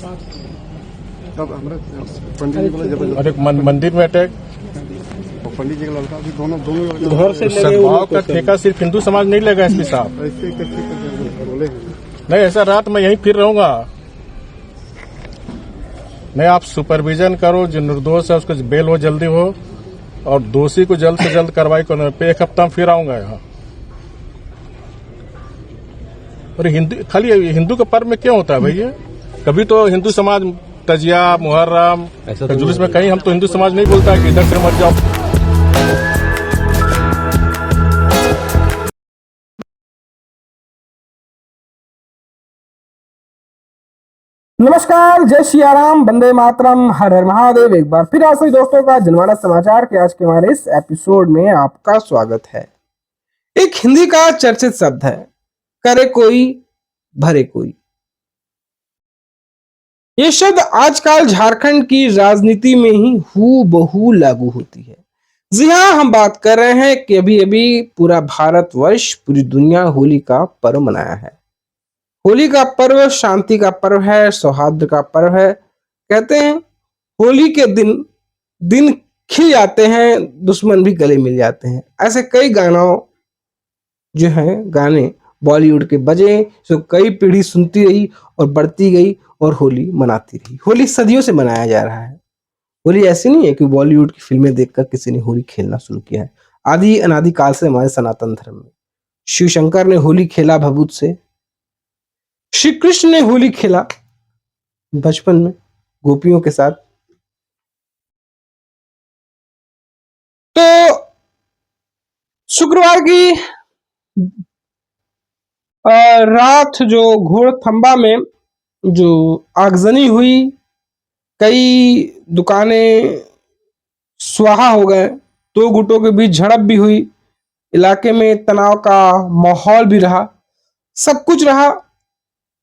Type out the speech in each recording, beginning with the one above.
तब हमारे पंडित जी को जब और एक मंदिर में अटैक। पंडित जी का लड़का भी दोनों लड़के घर से लगे सद्भाव का ठेका सिर्फ हिंदू समाज नहीं लेगा एसपी साहब। ऐसे कैसे बोले हैं। नहीं, ऐसा रात मैं यहीं फिर रहूंगा। नहीं, आप सुपरविजन करो, जो निर्दोष है उसको बेल हो जल्दी हो, और दोषी को जल्द से जल्द कार्रवाई करो। पे एक हफ्ता में फिर आऊंगा यहाँ। और हिंदू, खाली हिंदू का पर्व में क्या होता है भैया? कभी तो हिंदू समाज तजिया, मुहर्रम, जुलूस में कहीं हम तो हिंदू समाज नहीं बोलता कि इधर से मत जाओ। नमस्कार, जय सियाराम, वंदे मातरम, हर हर महादेव। एक बार फिर आप सभी दोस्तों का जनमानस समाचार के आज के हमारे इस एपिसोड में आपका स्वागत है। एक हिंदी का चर्चित शब्द है, करे कोई भरे कोई। ये शब्द आजकल झारखंड की राजनीति में ही हूबहू लागू होती है। जी हाँ, हम बात कर रहे हैं कि अभी अभी पूरा भारतवर्ष, पूरी दुनिया होली का पर्व मनाया है। होली का पर्व शांति का पर्व है, सौहार्द का पर्व है। कहते हैं होली के दिन खिल जाते हैं, दुश्मन भी गले मिल जाते हैं। ऐसे कई गाने बॉलीवुड के बजे, जो कई पीढ़ी सुनती रही और बढ़ती गई और होली मनाती रही। होली सदियों से मनाया जा रहा है। होली ऐसी नहीं है कि बॉलीवुड की फिल्में देखकर किसी ने होली खेलना शुरू किया है। आदि अनादि काल से हमारे सनातन धर्म में शिव शंकर ने होली खेला भभूत से, श्री कृष्ण ने होली खेला बचपन में गोपियों के साथ। तो शुक्रवार की रात जो घोड़थंबा में जो आगजनी हुई, कई दुकानें स्वाहा हो गए, दो गुटों के बीच झड़प भी हुई, इलाके में तनाव का माहौल भी रहा, सब कुछ रहा।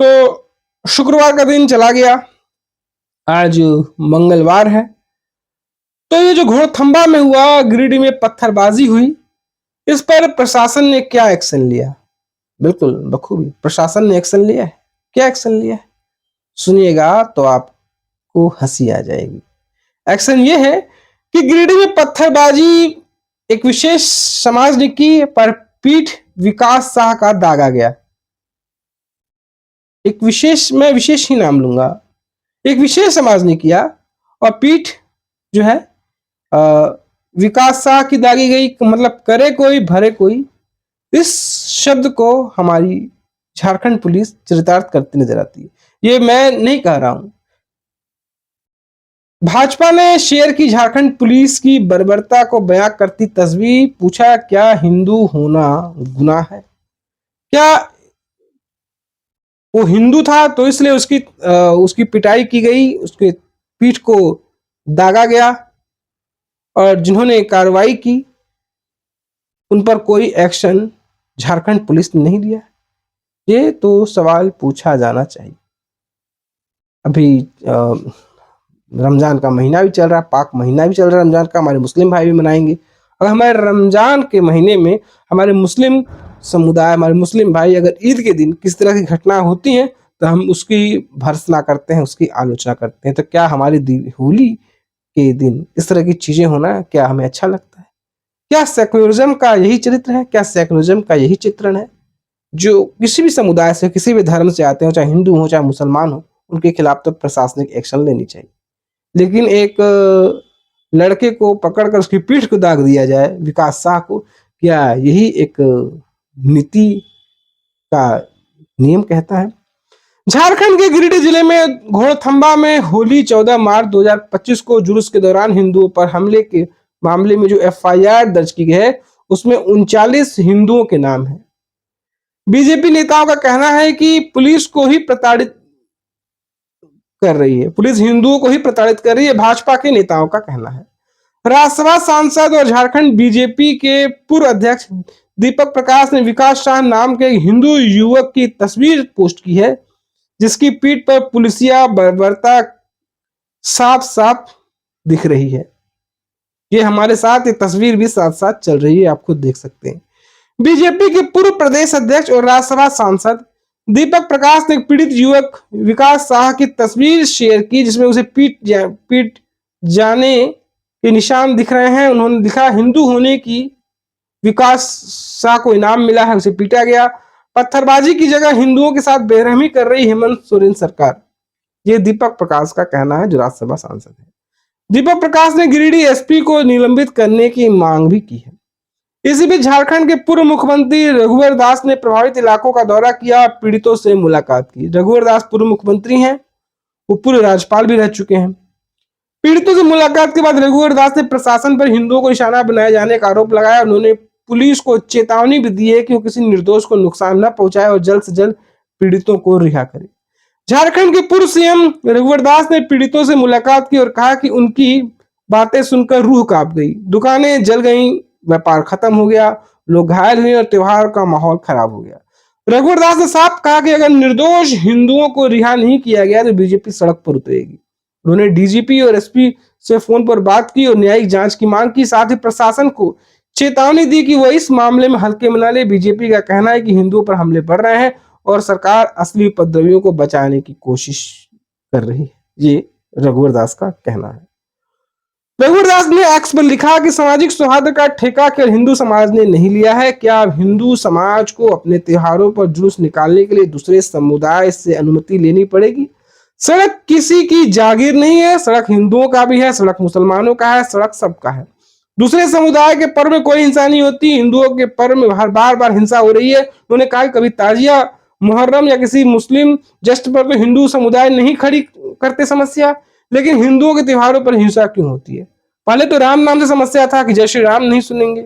तो शुक्रवार का दिन चला गया, आज मंगलवार है। तो ये जो घोड़थंबा में हुआ, गिरिडीह में पत्थरबाजी हुई, इस पर प्रशासन ने क्या एक्शन लिया? बिल्कुल बखूबी प्रशासन ने एक्शन लिया है। क्या एक्शन लिया है सुनिएगा तो आपको हंसी आ जाएगी। एक्शन ये है कि गिरिडीह में पत्थरबाजी एक विशेष समाज ने की, पर पीठ विकास शाह का दागा गया। एक विशेष, मैं विशेष ही नाम लूंगा, एक विशेष समाज ने किया और पीठ जो है विकास शाह की दागी गई। मतलब करे कोई भरे कोई, इस शब्द को हमारी झारखंड पुलिस चरितार्थ करती नजर आती है। ये मैं नहीं कह रहा हूं। भाजपा ने शेयर की झारखंड पुलिस की बर्बरता को बयां करती तस्वीर। पूछा, क्या हिंदू होना गुनाह है? क्या वो हिंदू था तो इसलिए उसकी पिटाई की गई, उसके पीठ को दागा गया, और जिन्होंने कार्रवाई की उन पर कोई एक्शन झारखंड पुलिस ने नहीं लिया? ये तो सवाल पूछा जाना चाहिए। अभी रमजान का महीना भी चल रहा है, पाक महीना भी चल रहा है रमजान का। हमारे मुस्लिम भाई भी मनाएंगे, और हमारे रमजान के महीने में हमारे मुस्लिम समुदाय, हमारे मुस्लिम भाई अगर ईद के दिन किस तरह की घटना होती हैं तो हम उसकी भर्त्सना करते हैं, उसकी आलोचना करते हैं। तो क्या हमारी होली के दिन इस तरह की चीजें होना क्या हमें अच्छा लगता है? क्या सेकुलरिज्म का यही चरित्र है? क्या सेकुलरिज्म का यही चित्रण है? जो किसी भी समुदाय से, किसी भी धर्म से आते हो, चाहे हिंदू हो चाहे मुसलमान हो, उनके खिलाफ तो प्रशासनिक एक्शन लेनी चाहिए। लेकिन एक लड़के को पकड़कर उसकी पीठ को दाग दिया जाए, विकास शाह को, क्या यही एक नीति का नियम कहता है? झारखंड के गिरिडीह जिले में घोड़थंबा में होली 14 मार्च 2025 को जुलूस के दौरान हिंदुओं पर हमले के मामले में जो एफआईआर दर्ज की गई है, उसमें 39 हिंदुओं के नाम है। बीजेपी नेताओं का कहना है कि पुलिस को ही प्रताड़ित कर रही है, पुलिस हिंदुओं को ही प्रताड़ित कर रही है, भाजपा के नेताओं का कहना है। राज्यसभा सांसद और झारखंड बीजेपी के पूर्व अध्यक्ष दीपक प्रकाश ने विकास शाह नाम के हिंदू युवक की तस्वीर पोस्ट की है, जिसकी पीठ पर पुलिसिया बर्बरता साफ साफ दिख रही है। ये हमारे साथ ये तस्वीर भी साथ साथ चल रही है, आप खुद देख सकते हैं। बीजेपी के पूर्व प्रदेश अध्यक्ष और राज्यसभा सांसद दीपक प्रकाश ने एक पीड़ित युवक विकास शाह की तस्वीर शेयर की जिसमें उसे पीट जाने के निशान दिख रहे हैं। उन्होंने लिखा, हिंदू होने की विकास शाह को इनाम मिला है, उसे पीटा गया। पत्थरबाजी की जगह हिंदुओं के साथ बेरहमी कर रही हेमंत सोरेन सरकार। ये दीपक प्रकाश का कहना है, जो राज्यसभा सांसद है। दीपक प्रकाश ने गिरिडीह एसपी को निलंबित करने की मांग भी की है। इसी बीच झारखंड के पूर्व मुख्यमंत्री रघुवर दास ने प्रभावित इलाकों का दौरा किया, पीड़ितों से मुलाकात की। रघुवर दास पूर्व मुख्यमंत्री हैं, वो पूर्व राज्यपाल भी रह चुके हैं। पीड़ितों से मुलाकात के बाद रघुवर दास ने प्रशासन पर हिंदुओं को निशाना बनाए जाने का आरोप लगाया। उन्होंने पुलिस को चेतावनी भी दी है कि वो किसी निर्दोष को नुकसान न पहुंचाए और जल्द से जल्द पीड़ितों को रिहा करे। झारखंड के पूर्व सीएम रघुवर दास ने पीड़ितों से मुलाकात की और कहा कि उनकी बातें सुनकर रूह कांप गई। दुकानें जल गई, व्यापार खत्म हो गया, लोग घायल हुए और त्योहार का माहौल खराब हो गया। रघुवर दास ने साफ कहा कि अगर निर्दोष हिंदुओं को रिहा नहीं किया गया तो बीजेपी सड़क पर उतरेगी। उन्होंने डीजीपी और एसपी से फोन पर बात की और न्यायिक जांच की मांग की। साथ ही प्रशासन को चेतावनी दी कि वो इस मामले में हल्के में न ले। बीजेपी का कहना है कि हिंदुओं पर हमले बढ़ रहे हैं और सरकार असली उपद्रवियों को बचाने की कोशिश कर रही है। ये रघुवर दास का कहना है। रघुवर दास ने एक्स पर लिखा कि सामाजिक सौहार्द का ठेका केवल हिंदू समाज ने नहीं लिया है। क्या अब हिंदू समाज को अपने त्योहारों पर जुलूस निकालने के लिए दूसरे समुदाय से अनुमति लेनी पड़ेगी? सड़क किसी की जागीर नहीं है, सड़क हिंदुओं का भी है, सड़क मुसलमानों का है, सड़क सबका है। दूसरे समुदाय के पर्व में कोई हिंसा नहीं होती, हिंदुओं के पर्व में बार बार हिंसा हो रही है। उन्होंने कहा कभी ताजिया, मुहर्रम या किसी मुस्लिम जश्न पर तो हिंदू समुदाय नहीं खड़ी करते समस्या, लेकिन हिंदुओं के त्योहारों पर हिंसा क्यों होती है? पहले तो राम नाम से समस्या था कि जय श्री राम नहीं सुनेंगे,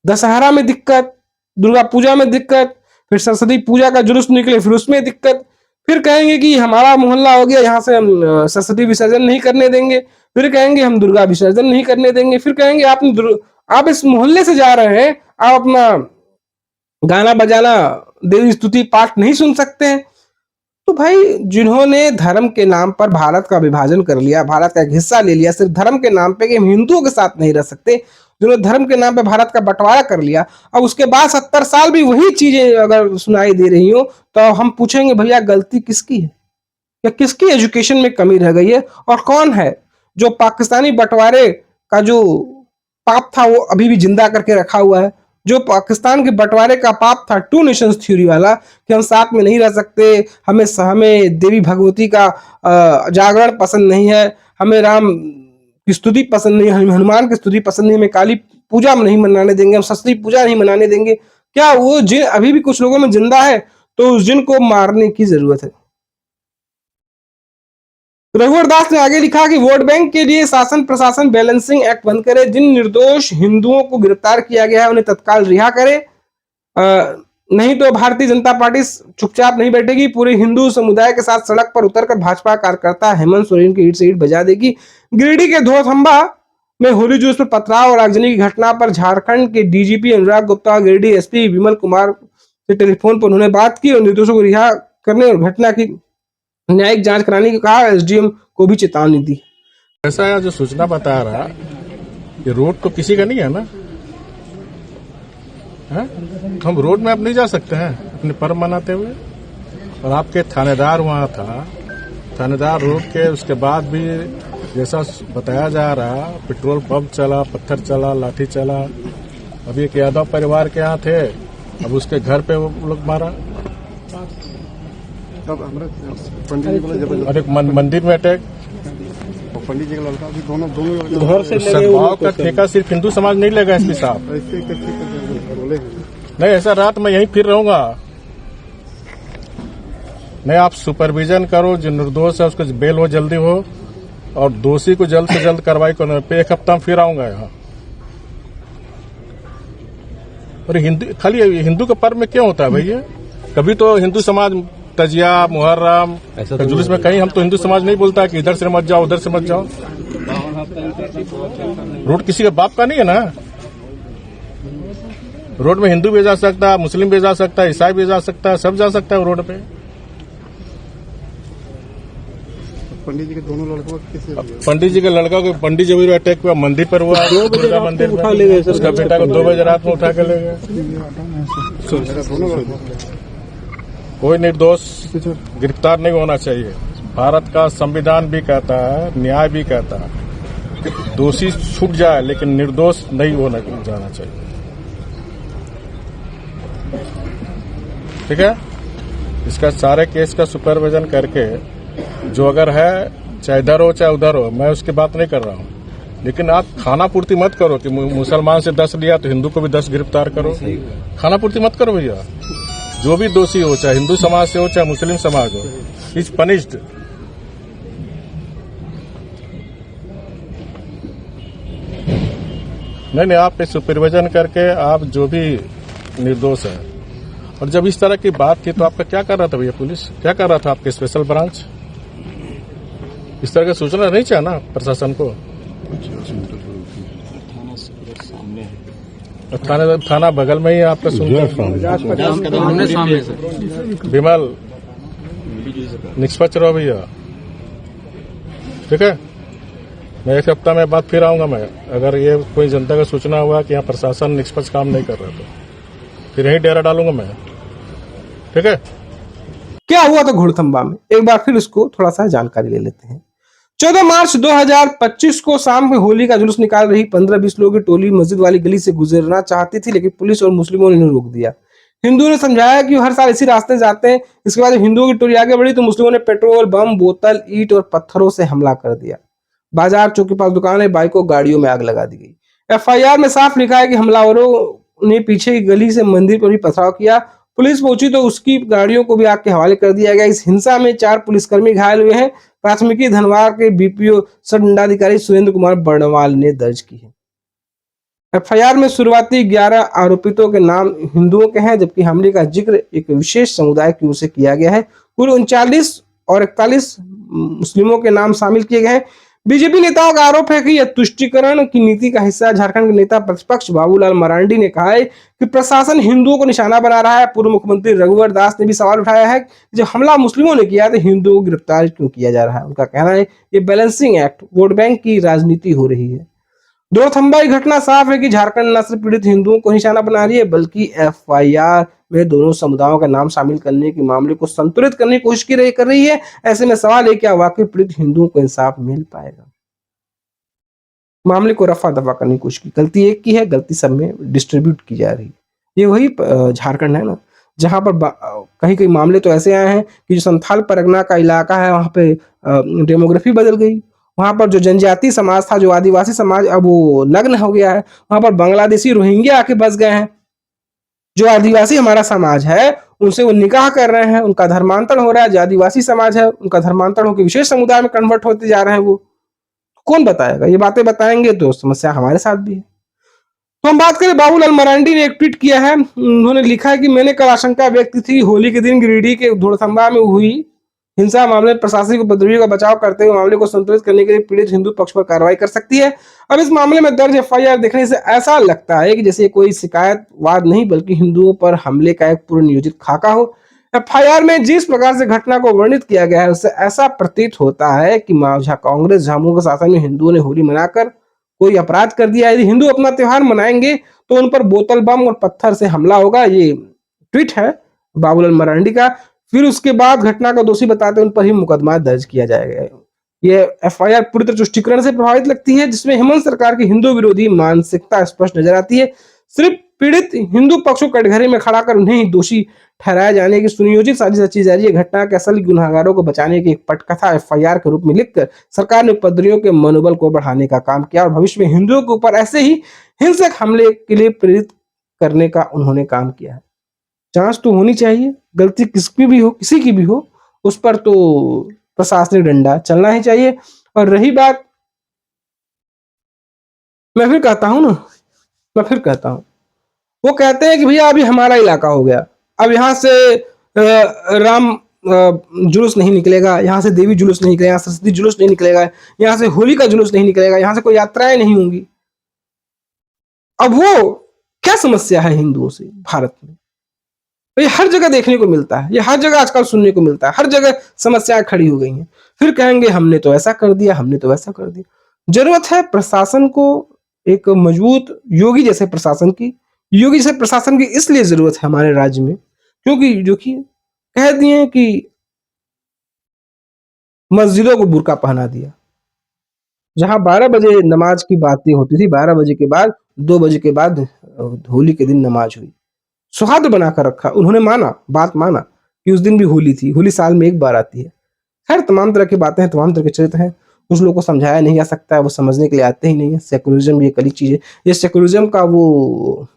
दशहरा में दिक्कत, दुर्गा पूजा में दिक्कत, फिर सरस्वती पूजा का जुलूस निकले फिर उसमें दिक्कत, फिर कहेंगे कि हमारा मोहल्ला हो गया, यहाँ से हम सरस्वती विसर्जन नहीं करने देंगे, फिर कहेंगे हम दुर्गा विसर्जन नहीं करने देंगे, फिर कहेंगे आप इस मोहल्ले से जा रहे हैं, आप अपना गाना बजाना देवी स्तुति पाठ नहीं सुन सकते हैं। तो भाई जिन्होंने धर्म के नाम पर भारत का विभाजन कर लिया, भारत का एक हिस्सा ले लिया सिर्फ धर्म के नाम पे कि हम हिंदुओं के साथ नहीं रह सकते, जिन्होंने धर्म के नाम पे भारत का बंटवारा कर लिया, अब उसके बाद 70 साल भी वही चीजें अगर सुनाई दे रही हो तो हम पूछेंगे भैया गलती किसकी है? या किसकी एजुकेशन में कमी रह गई है? और कौन है जो पाकिस्तानी बंटवारे का जो पाप था वो अभी भी जिंदा करके रखा हुआ है? जो पाकिस्तान के बंटवारे का पाप था, टू नेशंस थ्योरी वाला, कि हम साथ में नहीं रह सकते, हमें देवी भगवती का जागरण पसंद नहीं है, हमें राम की स्तुति पसंद नहीं, हमें हनुमान की स्तुति पसंद नहीं, हमें काली पूजा नहीं मनाने देंगे, हम सरस्वती पूजा नहीं मनाने देंगे। क्या वो जिन अभी भी कुछ लोगों में जिंदा है? तो उस जिन को मारने की जरूरत है। रघुवर दास ने आगे लिखा कि वोट बैंक के लिए शासन प्रशासन बैलेंसिंग एक्ट बंद करे, जिन निर्दोष हिंदुओं को गिरफ्तार किया गया है उन्हें तत्काल रिहा करे, नहीं तो भारतीय जनता पार्टी चुपचाप नहीं बैठेगी। पूरे हिंदू समुदाय के साथ सड़क पर उतरकर भाजपा कार्यकर्ता हेमंत सोरेन की ईंट से ईंट बजा देगी। गिरिडीह के धोथंबा में होली जुलूस पर पथराव और आगजनी की घटना पर झारखंड के डीजीपी अनुराग गुप्ता और गिरिडीह एसपी विमल कुमार से टेलीफोन पर उन्होंने बात की और निर्दोषों को रिहा करने और घटना की न्यायिक जांच कराने की कहा। एसडीएम को भी चेतावनी दी। ऐसा है जो सूचना बता रहा कि रोड तो किसी का नहीं है ना, है? हम रोड में अब नहीं जा सकते हैं अपने पर्व मनाते हुए। और आपके थानेदार वहां था, थानेदार रोक के उसके बाद भी जैसा बताया जा रहा पेट्रोल पंप चला, पत्थर चला, लाठी चला। अभी एक यादव परिवार के यहाँ थे, अब उसके घर पे वो लोग मारा। पंडित जी बोले और एक मंदिर में अटैक, पंडित जी का लड़का अभी दोनों उधर से सद्भाव का ठेका सिर्फ हिंदू समाज नहीं लेगा एसपी साहब। बोले नहीं, ऐसा रात में यहीं फिर रहूंगा नहीं। आप सुपरविजन करो, जो निर्दोष है उसको बेल हो जल्दी हो और दोषी को जल्द से जल्द कार्रवाई करने पे। एक हफ्ता में फिर आऊंगा यहाँ। और हिंदू खाली हिंदू का पर्व में क्यों होता है भैया? कभी तो हिंदू समाज तजिया, मुहर्रम, जुलूस में कहीं हम तो हिंदू समाज नहीं बोलता कि इधर से मत जाओ उधर से मत जाओ। रोड किसी के बाप का नहीं है ना। रोड में हिंदू भी जा सकता है, मुस्लिम भी जा सकता है, ईसाई भी जा सकता है, सब जा सकता है रोड पे। पंडित जी के दोनों लड़कों पंडित जी के लड़का को पंडित जी भी अटैक हुआ, मंदिर पर हुआ, दुर्गा मंदिर उठा ले गए। उसका बेटा को 2 बजे रात में उठा के ले गए। कोई निर्दोष गिरफ्तार नहीं होना चाहिए। भारत का संविधान भी कहता है, न्याय भी कहता है, दोषी छूट जाए लेकिन निर्दोष नहीं होना जाना चाहिए। ठीक है, इसका सारे केस का सुपरविजन करके जो अगर है, चाहे इधर हो चाहे उधर हो, मैं उसकी बात नहीं कर रहा हूं, लेकिन आप खाना पूर्ति मत करो कि मुसलमान से 10 लिया तो हिंदू को भी 10 गिरफ्तार करो। खाना पूर्ति मत करो भैया। जो भी दोषी हो, चाहे हिंदू समाज से हो चाहे मुस्लिम समाज हो, इज पनिश्ड। नहीं, आप सुपरविजन करके आप जो भी निर्दोष है। और जब इस तरह की बात थी तो आपका क्या कर रहा था भैया? पुलिस क्या कर रहा था? आपके स्पेशल ब्रांच इस तरह का सूचना नहीं चाहिए ना प्रशासन को? थाना बगल में ही आपका विमल निष्पक्ष रहो भैया। ठीक है, मैं एक हफ्ता में बाद फिर आऊंगा। मैं अगर ये कोई जनता का सूचना हुआ कि यहाँ प्रशासन निष्पक्ष काम नहीं कर रहा तो फिर यही डेरा डालूंगा मैं। ठीक है, क्या हुआ था घोड़थंबा में, एक बार फिर इसको थोड़ा सा जानकारी ले लेते हैं। 14 मार्च 2025 को शाम में होली का जुलूस निकाल रही 15-20 लोगों की टोली मस्जिद वाली गली से गुजरना चाहती थी, लेकिन पुलिस और मुस्लिमों ने इन्हें रोक दिया। हिंदुओं ने समझाया कि हर साल इसी रास्ते जाते हैं। इसके बाद हिंदुओं की टोली आगे बढ़ी तो मुस्लिमों ने पेट्रोल, बम, बोतल, ईंट और पत्थरों से हमला कर दिया। बाजार चौक के पास दुकानें, बाइकों, गाड़ियों में आग लगा दी गई। एफआईआर में साफ लिखा है कि हमलावरों ने पीछे की गली से मंदिर पर भी पथराव किया। पुलिस पहुंची तो उसकी गाड़ियों को भी आग के हवाले कर दिया गया। इस हिंसा में 4 पुलिसकर्मी घायल हुए हैं। प्राथमिकी धनवार के बीपीओ सह दंडाधिकारी सुरेंद्र कुमार बर्णवाल ने दर्ज की है। एफआईआर में शुरुआती 11 आरोपितों के नाम हिंदुओं के हैं, जबकि हमले का जिक्र एक विशेष समुदाय की ओर से किया गया है। कुल 39 और 41 मुस्लिमों के नाम शामिल किए गए हैं। बीजेपी नेताओं का आरोप है कि यह तुष्टीकरण की नीति का हिस्सा है। झारखंड के नेता प्रतिपक्ष बाबूलाल मरांडी ने कहा है कि प्रशासन हिंदुओं को निशाना बना रहा है। पूर्व मुख्यमंत्री रघुवर दास ने भी सवाल उठाया है कि जब हमला मुस्लिमों ने किया तो हिंदुओं को गिरफ्तार क्यों किया जा रहा है। उनका कहना है ये बैलेंसिंग एक्ट, वोट बैंक की राजनीति हो रही है। घोड़थंबा की घटना साफ है कि झारखंड न सिर्फ पीड़ित हिंदुओं को निशाना बना रही है, बल्कि एफआईआर में दोनों समुदायों का नाम शामिल करने के मामले को संतुलित करने की कोशिश कर रही है। ऐसे में सवाल है क्या वाकई पीड़ित हिंदुओं को इंसाफ मिल पाएगा? मामले को रफा दफा करने की कोशिश की। गलती एक की है, गलती सब में डिस्ट्रीब्यूट की जा रही है। ये वही झारखंड है ना, जहां पर कहीं कहीं मामले तो ऐसे आए हैं कि जो संथाल परगना का इलाका है वहां पे डेमोग्राफी बदल गई। वहां पर जो जनजातीय समाज था, जो आदिवासी समाज, अब वो नग्न हो गया है। वहां पर बांग्लादेशी रोहिंग्या आके बस गए हैं। जो आदिवासी हमारा समाज है उनसे वो निकाह कर रहे हैं, उनका धर्मांतरण हो रहा है। जो आदिवासी समाज है उनका धर्मांतरण होकर विशेष समुदाय में कन्वर्ट होते जा रहे हैं। वो कौन बताएगा? ये बातें बताएंगे तो समस्या हमारे साथ भी है। तो हम बात करें, बाबूलाल मरांडी ने एक ट्वीट किया है। उन्होंने लिखा है कि मैंने कल आशंका व्यक्त की थी होली के दिन गिरिडीह के घोड़थंबा में हुई हिंसा मामले में प्रशासनिक उपद्रवियों का बचाव करते हुए मामले को संतुलित करने के लिए पीड़ित हिंदू पक्ष पर कार्रवाई कर सकती है। अब इस मामले में दर्ज एफआईआर देखने से ऐसा लगता है कि जैसे कोई शिकायतवाद नहीं बल्कि हिंदुओं पर हमले का एक पूर्व नियोजित खाका हो। एफआईआर में जिस प्रकार से घटना को वर्णित किया गया है उससे ऐसा प्रतीत होता है कि कांग्रेस झामुमो के शासन में हिंदुओं ने होली मनाकर कोई अपराध कर दिया। यदि हिंदू अपना त्योहार मनाएंगे तो उन पर बोतल, बम और पत्थर से हमला होगा। ये ट्वीट है बाबूलाल मरांडी का। फिर उसके बाद घटना को दोषी बताते उन पर ही मुकदमा दर्ज किया जाएगा। ये एफआईआर पूरी तरह तुष्टीकरण से प्रभावित लगती है, जिसमें हेमंत सरकार की हिंदू विरोधी मानसिकता स्पष्ट नजर आती है। सिर्फ पीड़ित हिंदू पक्ष को कटघरे में खड़ा कर उन्हें ही दोषी ठहराया जाने की सुनियोजित साजिश रची जा रही है। घटना के असल गुनहगारों को बचाने की एक पटकथा एफआईआर के रूप में लिखकर सरकार ने उपद्रवियों के मनोबल को बढ़ाने का काम किया और भविष्य में हिंदुओं के ऊपर ऐसे ही हिंसक हमले के लिए प्रेरित करने का उन्होंने काम किया है। जांच तो होनी चाहिए, गलती किसकी भी हो, किसी की भी हो, उस पर तो प्रशासनिक डंडा चलना ही चाहिए। और रही बात, मैं फिर कहता हूं वो कहते हैं कि भैया अभी हमारा इलाका हो गया, अब यहाँ से राम जुलूस नहीं निकलेगा, यहाँ से देवी जुलूस नहीं निकलेगा, यहाँ से सरस्वती जुलूस नहीं निकलेगा, यहाँ से होली का जुलूस नहीं निकलेगा, यहाँ से कोई यात्राएं नहीं होंगी। अब वो क्या समस्या है हिंदुओं से भारत में? ये हर जगह देखने को मिलता है, ये हर जगह आजकल सुनने को मिलता है, हर जगह समस्याएं खड़ी हो गई हैं। फिर कहेंगे हमने तो ऐसा कर दिया, हमने तो वैसा कर दिया। जरूरत है प्रशासन को एक मजबूत योगी जैसे प्रशासन की इसलिए जरूरत है हमारे राज्य में, क्योंकि जो कि कह दिए कि मस्जिदों को बुर्का पहना दिया। जहां 12 बजे नमाज की बातें होती थी, 12 बजे के बाद 2 बजे के बाद होली के दिन नमाज हुई। सौहार्द बनाकर रखा। उन्होंने माना, बात माना कि उस दिन भी होली थी, होली साल में एक बार आती है। खैर तमाम तरह की बातें हैं, तमाम तरह के चरित्र हैं, कुछ लोगों को समझाया नहीं जा सकता है, वो समझने के लिए आते ही नहीं है। सेकुलरिज्म भी एक अलग चीज है। ये सेकुलरिज्म का वो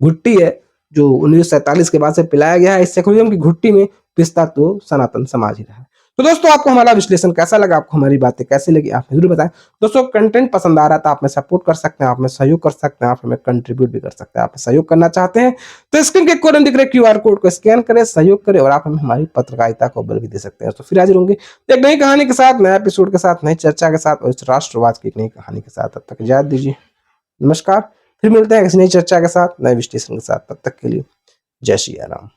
घुट्टी है जो 1947 के बाद से पिलाया गया है। इस सेकुलरिज्म की घुट्टी में पिसता तो सनातन समाज ही रहा है। तो दोस्तों आपको हमारा विश्लेषण कैसा लगा, आपको हमारी बातें कैसी लगी, आप जरूर बताएं। दोस्तों कंटेंट पसंद आ रहा है तो आप में सपोर्ट कर सकते हैं, आप में सहयोग कर सकते हैं, आप हमें कंट्रीब्यूट भी कर सकते हैं। आप सहयोग करना चाहते हैं तो स्क्रीन के कोने में दिख रहे QR कोड को स्कैन करें, सहयोग करें और आप हमें हमारी पत्रकारिता को बल भी दे सकते हैं। तो फिर हाजिर होंगे एक नई कहानी के साथ, नए एपिसोड के साथ, नई चर्चा के साथ और इस राष्ट्रवाद की एक नई कहानी के साथ। तब तक इजाजत दीजिए, नमस्कार। फिर मिलते हैं किसी नई चर्चा के साथ, नए विश्लेषण के साथ। तब तक के लिए जय श्री राम।